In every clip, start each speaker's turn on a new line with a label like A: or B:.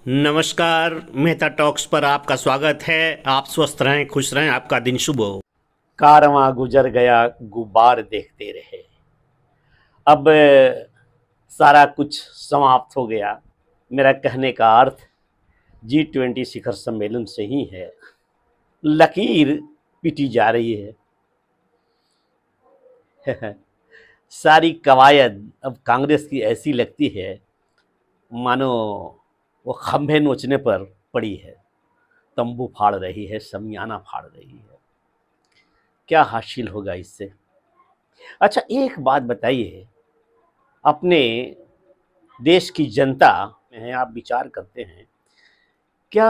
A: नमस्कार, मेहता टॉक्स पर आपका स्वागत है। आप स्वस्थ रहें, खुश रहें, आपका दिन शुभ हो। कारवां गुजर गया, गुब्बार देखते रहे। अब सारा कुछ समाप्त हो गया। मेरा कहने का अर्थ G20 शिखर सम्मेलन से ही है। लकीर पीटी जा रही है। सारी कवायद अब कांग्रेस की ऐसी लगती है मानो वो खंभे नोचने पर पड़ी है, तंबू फाड़ रही है, शमियाना फाड़ रही है। क्या हासिल होगा इससे? अच्छा, एक बात बताइए, अपने देश की जनता में आप विचार करते हैं, क्या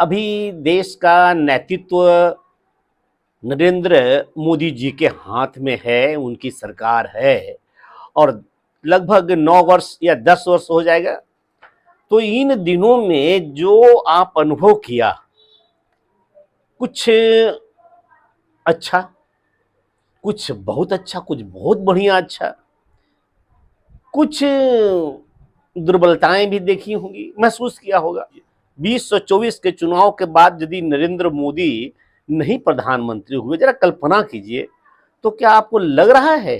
A: अभी देश का नेतृत्व नरेंद्र मोदी जी के हाथ में है, उनकी सरकार है और लगभग 9 वर्ष या 10 वर्ष हो जाएगा? तो इन दिनों में जो आप अनुभव किया, कुछ अच्छा, कुछ बहुत अच्छा, कुछ बहुत बढ़िया अच्छा, कुछ दुर्बलताएं भी देखी होंगी, महसूस किया होगा। 2024 के चुनाव के बाद यदि नरेंद्र मोदी नहीं प्रधानमंत्री हुए, जरा कल्पना कीजिए, तो क्या आपको लग रहा है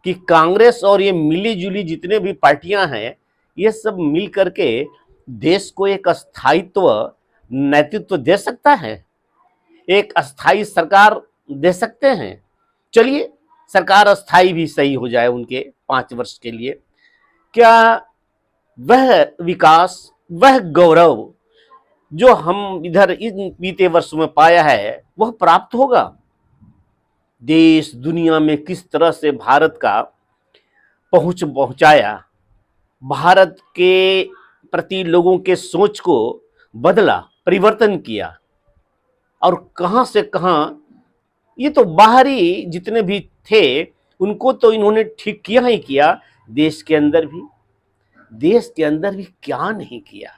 A: कि कांग्रेस और ये मिली जुली जितने भी पार्टियां हैं, ये सब मिल करके देश को एक स्थायित्व, नेतृत्व दे सकता है, एक अस्थाई सरकार दे सकते हैं? चलिए, सरकार अस्थाई भी सही हो जाए उनके 5 वर्ष के लिए, क्या वह विकास, वह गौरव जो हम इधर इन बीते वर्षों में पाया है, वह प्राप्त होगा? देश दुनिया में किस तरह से भारत का पहुंचाया, भारत के प्रति लोगों के सोच को बदला, परिवर्तन किया, और कहां से कहां, ये तो बाहरी जितने भी थे उनको तो इन्होंने ठीक किया ही किया, देश के अंदर भी क्या नहीं किया।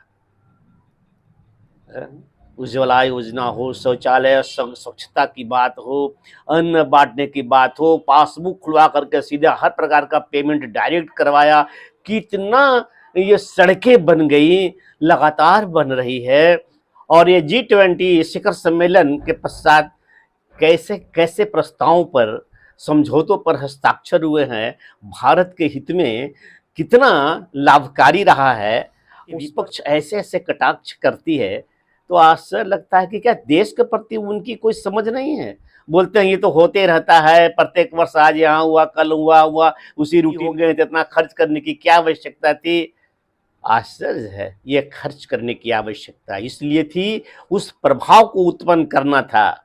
A: उज्ज्वला योजना हो, शौचालय स्वच्छता की बात हो, अन्न बांटने की बात हो, पासबुक खुलवा करके सीधे हर प्रकार का पेमेंट डायरेक्ट करवाया, कितना ये सड़कें बन गई, लगातार बन रही है। और ये G20 शिखर सम्मेलन के पश्चात कैसे कैसे प्रस्तावों पर, समझौतों पर हस्ताक्षर हुए हैं, भारत के हित में कितना लाभकारी रहा है। विपक्ष ऐसे ऐसे कटाक्ष करती है तो आश्चर्य लगता है कि क्या देश के प्रति उनकी कोई समझ नहीं है। बोलते हैं ये तो होते रहता है, प्रत्येक वर्ष आज यहाँ हुआ, कल हुआ, उसी रूटीन हो गए, इतना खर्च करने की क्या आवश्यकता थी? आश्चर्य है, ये खर्च करने की आवश्यकता इसलिए थी, उस प्रभाव को उत्पन्न करना था,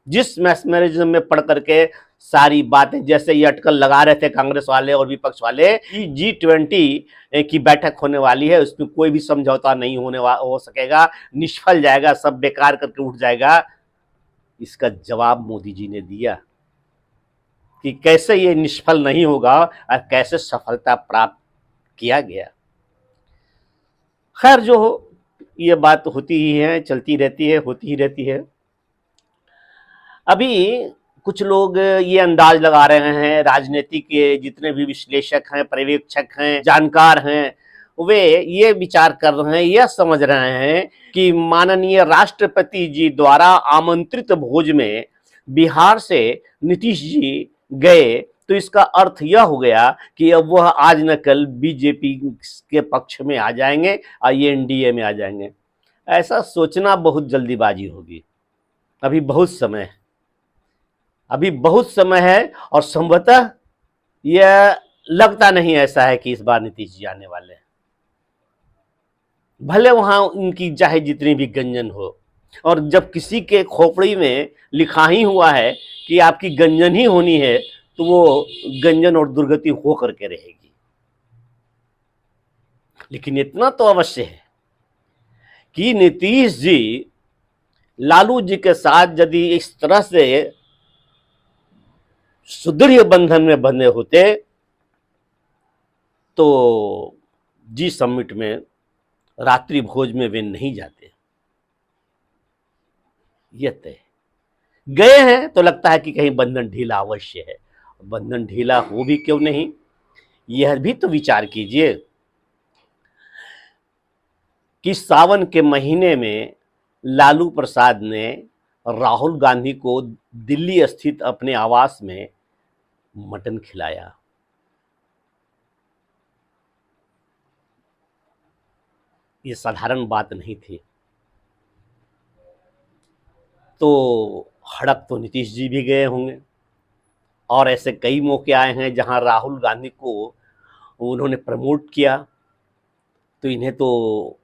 A: जिस मैस्मरिज्म में पढ़ करके सारी बातें जैसे ये अटकल लगा रहे थे कांग्रेस वाले और विपक्ष वाले कि G20 की बैठक होने वाली है, उसमें कोई भी समझौता नहीं हो सकेगा, निष्फल जाएगा, सब बेकार करके उठ जाएगा। इसका जवाब मोदी जी ने दिया कि कैसे ये निष्फल नहीं होगा और कैसे सफलता प्राप्त किया गया। खैर, जो हो, ये बात होती ही है, चलती रहती है, होती ही रहती है। अभी कुछ लोग ये अंदाज लगा रहे हैं, राजनीति के जितने भी विश्लेषक हैं, पर्यवेक्षक हैं, जानकार हैं, वे ये विचार कर रहे हैं, यह समझ रहे हैं कि माननीय राष्ट्रपति जी द्वारा आमंत्रित भोज में बिहार से नीतीश जी गए, तो इसका अर्थ यह हो गया कि अब वह आज न कल बीजेपी के पक्ष में आ जाएंगे और ये एनडीए में आ जाएंगे। ऐसा सोचना बहुत जल्दीबाजी होगी। अभी बहुत समय है और संभवतः यह लगता नहीं ऐसा है कि इस बार नीतीश जी आने वाले हैं। भले वहां उनकी चाहे जितनी भी गंजन हो, और जब किसी के खोपड़ी में लिखा ही हुआ है कि आपकी गंजन ही होनी है, तो वो गंजन और दुर्गति हो करके रहेगी। लेकिन इतना तो अवश्य है कि नीतीश जी लालू जी के साथ यदि इस तरह से सुदृढ़ बंधन में बंधे होते तो जी समिट में, रात्रि भोज में वे नहीं जाते। ये तय गए हैं तो लगता है कि कहीं बंधन ढीला अवश्य है। बंधन ढीला हो भी क्यों नहीं, यह भी तो विचार कीजिए। कि सावन के महीने में लालू प्रसाद ने राहुल गांधी को दिल्ली स्थित अपने आवास में मटन खिलाया। ये साधारण बात नहीं थी। तो हड़प तो नीतीश जी भी गए होंगे, और ऐसे कई मौके आए हैं जहां राहुल गांधी को उन्होंने प्रमोट किया, तो इन्हें तो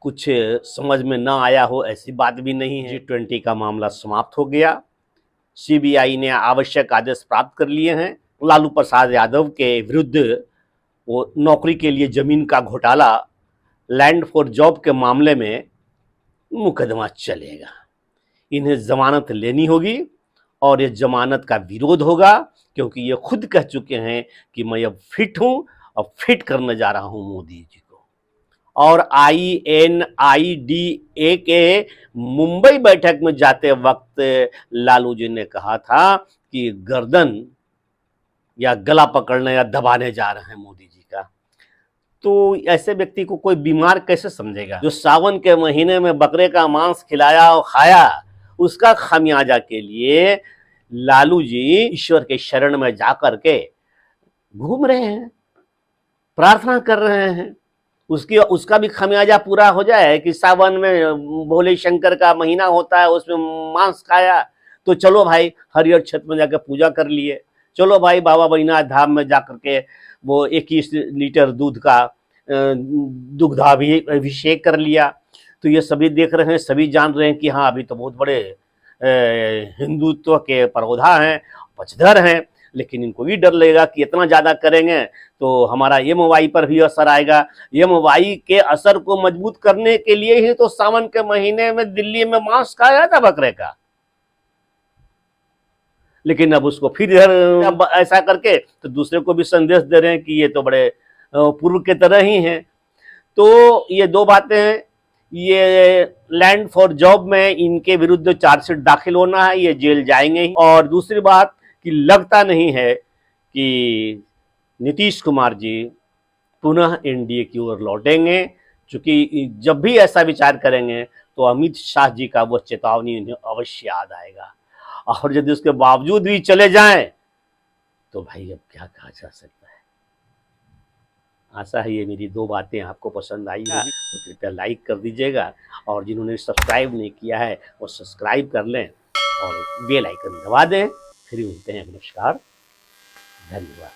A: कुछ समझ में ना आया हो, ऐसी बात भी नहीं है। G20 का मामला समाप्त हो गया। सीबीआई ने आवश्यक आदेश प्राप्त कर लिए हैं। लालू प्रसाद यादव के विरुद्ध वो नौकरी के लिए जमीन का घोटाला, लैंड फॉर जॉब के मामले में मुकदमा चलेगा। इन्हें जमानत लेनी होगी और ये जमानत का विरोध होगा, क्योंकि ये खुद कह चुके हैं कि मैं अब फिट हूं, अब फिट करने जा रहा हूं मोदी जी को। और INIDA के मुंबई बैठक में जाते वक्त लालू जी ने कहा था कि गर्दन या गला पकड़ने या दबाने जा रहे हैं मोदी जी का। तो ऐसे व्यक्ति को कोई बीमार कैसे समझेगा? जो सावन के महीने में बकरे का मांस खिलाया और खाया, उसका खामियाजा के लिए लालू जी ईश्वर के शरण में जाकर के घूम रहे हैं, प्रार्थना कर रहे हैं। उसका भी खामियाजा पूरा हो जाए कि सावन में भोले शंकर का महीना होता है, उसमें मांस खाया, तो चलो भाई हरिहर क्षेत्र में जाकर पूजा कर लिए, चलो भाई बाबा बैजनाथ धाम में जाकर के वो 21 लीटर दूध का दुग्धाभिषेक कर लिया। तो ये सभी देख रहे हैं, सभी जान रहे हैं कि हाँ अभी तो बहुत बड़े हिंदुत्व के परोधा हैं, पक्षधर हैं, लेकिन इनको भी डर लगेगा कि इतना ज़्यादा करेंगे तो हमारा MY पर भी असर आएगा। MY के असर को मजबूत करने के लिए ही तो सावन के महीने में दिल्ली में मांस खाया था बकरे का। लेकिन अब उसको फिर इधर ऐसा करके तो दूसरे को भी संदेश दे रहे हैं कि ये तो बड़े पूर्व के तरह ही हैं। तो ये दो बातें हैं, ये लैंड फॉर जॉब में इनके विरुद्ध चार्जशीट दाखिल होना है, ये जेल जाएंगे ही। और दूसरी बात कि लगता नहीं है कि नीतीश कुमार जी पुनः NDA की ओर लौटेंगे, क्योंकि जब भी ऐसा विचार करेंगे तो अमित शाह जी का वो चेतावनी उन्हें अवश्य याद आएगा। और यदि उसके बावजूद भी चले जाएं तो भाई अब क्या कहा जा सकता है। आशा है ये मेरी दो बातें आपको पसंद आई होगी, तो कृपया लाइक कर दीजिएगा, और जिन्होंने सब्सक्राइब नहीं किया है वो सब्सक्राइब कर लें और बेल आइकन दबा दें। फिर मिलते हैं, नमस्कार, धन्यवाद।